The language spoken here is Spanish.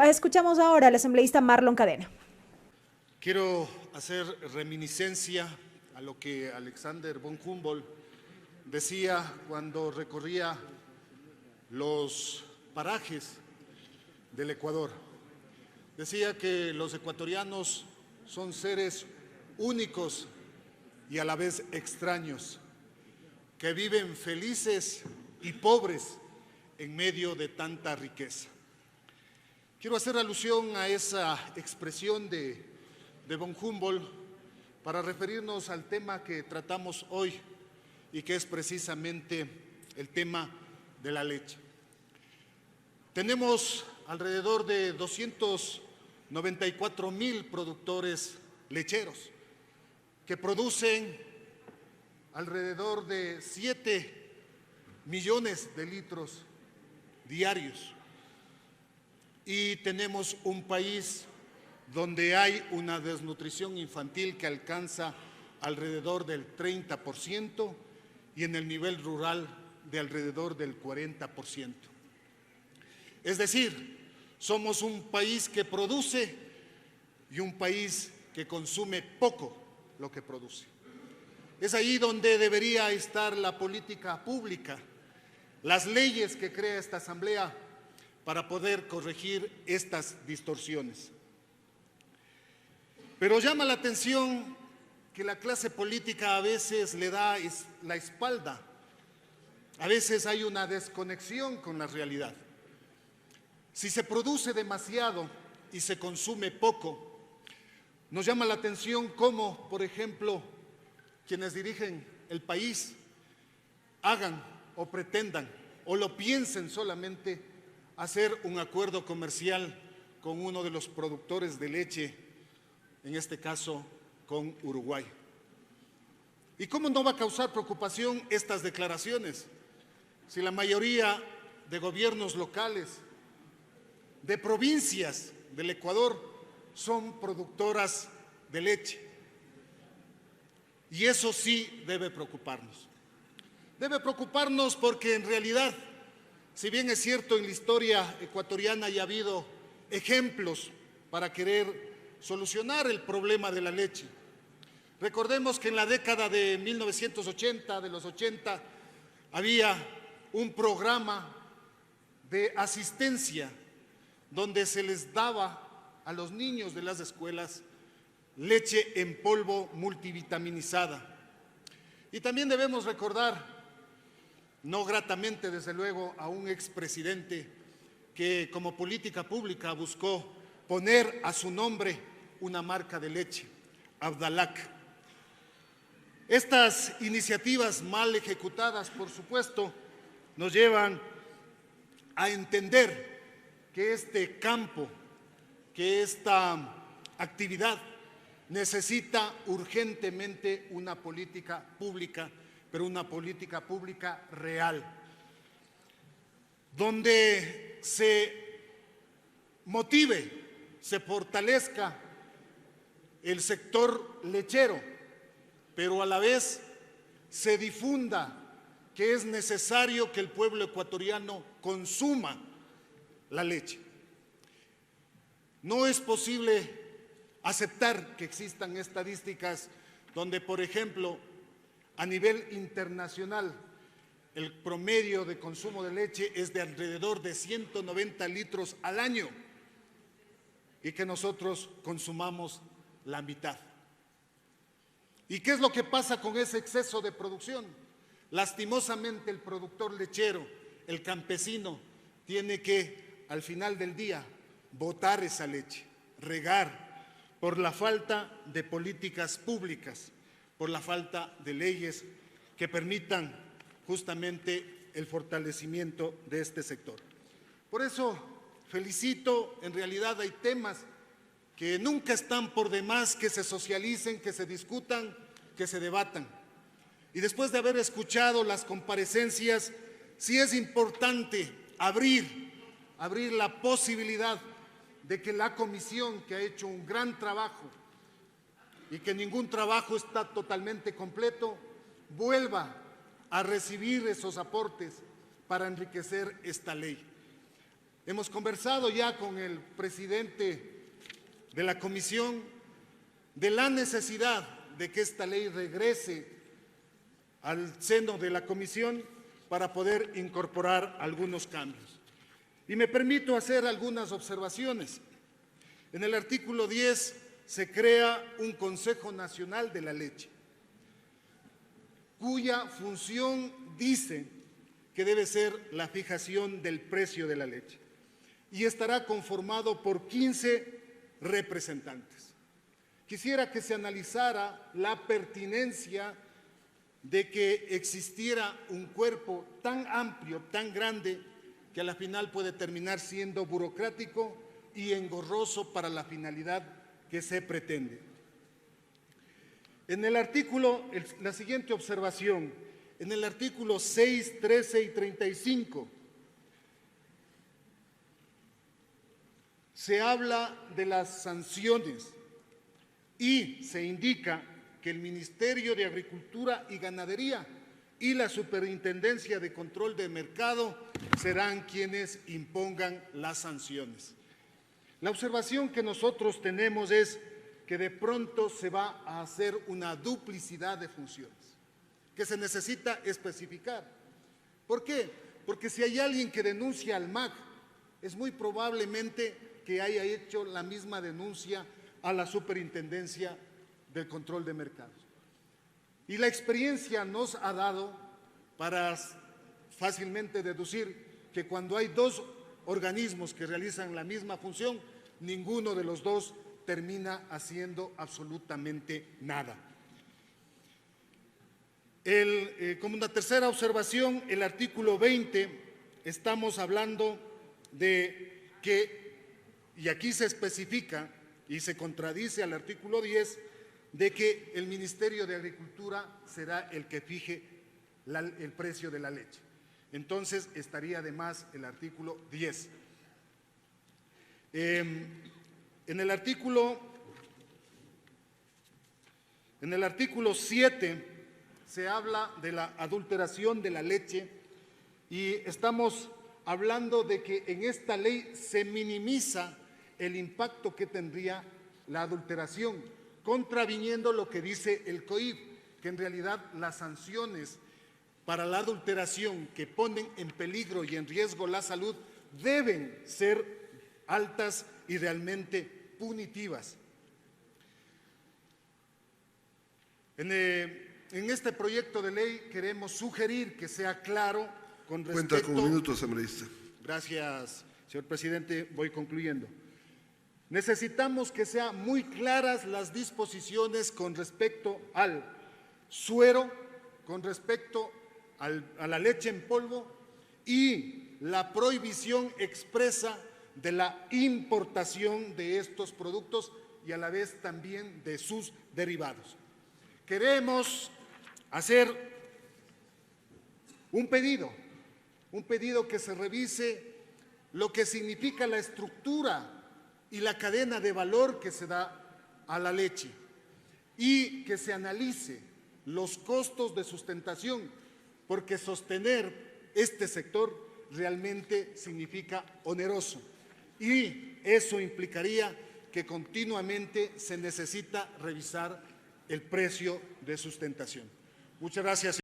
Escuchamos ahora al asambleísta Marlon Cadena. Quiero hacer reminiscencia a lo que Alexander von Humboldt decía cuando recorría los parajes del Ecuador. Decía que los ecuatorianos son seres únicos y a la vez extraños, que viven felices y pobres en medio de tanta riqueza. Quiero hacer alusión a esa expresión de von Humboldt para referirnos al tema que tratamos hoy y que es precisamente el tema de la leche. Tenemos alrededor de 294,000 productores lecheros que producen alrededor de 7 millones de litros diarios. Y tenemos un país donde hay una desnutrición infantil que alcanza alrededor del 30% y en el nivel rural de alrededor del 40%. Es decir, somos un país que produce y un país que consume poco lo que produce. Es ahí donde debería estar la política pública, las leyes que crea esta Asamblea para poder corregir estas distorsiones. Pero llama la atención que la clase política a veces le da la espalda, a veces hay una desconexión con la realidad. Si se produce demasiado y se consume poco, nos llama la atención cómo, por ejemplo, quienes dirigen el país hagan o pretendan o lo piensen solamente hacer un acuerdo comercial con uno de los productores de leche, en este caso con Uruguay. ¿Y cómo no va a causar preocupación estas declaraciones si la mayoría de gobiernos locales, de provincias del Ecuador, son productoras de leche? Y eso sí debe preocuparnos. Debe preocuparnos porque en realidad, si bien es cierto en la historia ecuatoriana ya ha habido ejemplos para querer solucionar el problema de la leche. Recordemos que en la década de 1980, de los 80, había un programa de asistencia donde se les daba a los niños de las escuelas leche en polvo multivitaminizada. Y también debemos recordar, no gratamente desde luego, a un expresidente que como política pública buscó poner a su nombre una marca de leche, Abdalac. Estas iniciativas mal ejecutadas, por supuesto, nos llevan a entender que este campo, que esta actividad necesita urgentemente una política pública, pero una política pública real, donde se motive, se fortalezca el sector lechero, pero a la vez se difunda que es necesario que el pueblo ecuatoriano consuma la leche. No es posible aceptar que existan estadísticas donde, por ejemplo, a nivel internacional, el promedio de consumo de leche es de alrededor de 190 litros al año y que nosotros consumamos la mitad. ¿Y qué es lo que pasa con ese exceso de producción? Lastimosamente el productor lechero, el campesino, tiene que al final del día botar esa leche, regar, por la falta de políticas públicas, por la falta de leyes que permitan justamente el fortalecimiento de este sector. Por eso felicito, en realidad hay temas que nunca están por demás que se socialicen, que se discutan, que se debatan. Y después de haber escuchado las comparecencias, sí es importante abrir la posibilidad de que la comisión, que ha hecho un gran trabajo y que ningún trabajo está totalmente completo, vuelva a recibir esos aportes para enriquecer esta ley. Hemos conversado ya con el presidente de la comisión de la necesidad de que esta ley regrese al seno de la comisión para poder incorporar algunos cambios. Y me permito hacer algunas observaciones. En el artículo 10 se crea un Consejo Nacional de la Leche, cuya función dice que debe ser la fijación del precio de la leche y estará conformado por 15 representantes. Quisiera que se analizara la pertinencia de que existiera un cuerpo tan amplio, tan grande, que a la final puede terminar siendo burocrático y engorroso para la finalidad que se pretende. En el artículo, la siguiente observación, en el artículo 6, 13 y 35, se habla de las sanciones y se indica que el Ministerio de Agricultura y Ganadería y la Superintendencia de Control de Mercado serán quienes impongan las sanciones. La observación que nosotros tenemos es que de pronto se va a hacer una duplicidad de funciones, que se necesita especificar. ¿Por qué? Porque si hay alguien que denuncia al MAG, es muy probablemente que haya hecho la misma denuncia a la Superintendencia del Control de Mercados. Y la experiencia nos ha dado para fácilmente deducir que cuando hay dos organismos que realizan la misma función, ninguno de los dos termina haciendo absolutamente nada. Como una tercera observación, el artículo 20, estamos hablando de que, y aquí se especifica y se contradice al artículo 10, de que el Ministerio de Agricultura será el que fije el precio de la leche. Entonces estaría de más el artículo 10. En el artículo 7 se habla de la adulteración de la leche y estamos hablando de que en esta ley se minimiza el impacto que tendría la adulteración, contraviniendo lo que dice el COIP, que en realidad las sanciones para la adulteración que ponen en peligro y en riesgo la salud deben ser altas y realmente punitivas. En este proyecto de ley queremos sugerir que sea claro con respecto… Cuenta con un minuto, asambleísta. Gracias, señor presidente. Voy concluyendo. Necesitamos que sean muy claras las disposiciones con respecto al suero, con respecto a la leche en polvo y la prohibición expresa de la importación de estos productos y a la vez también de sus derivados. Queremos hacer un pedido que se revise lo que significa la estructura y la cadena de valor que se da a la leche y que se analice los costos de sustentación, porque sostener este sector realmente significa oneroso y eso implicaría que continuamente se necesita revisar el precio de sustentación. Muchas gracias.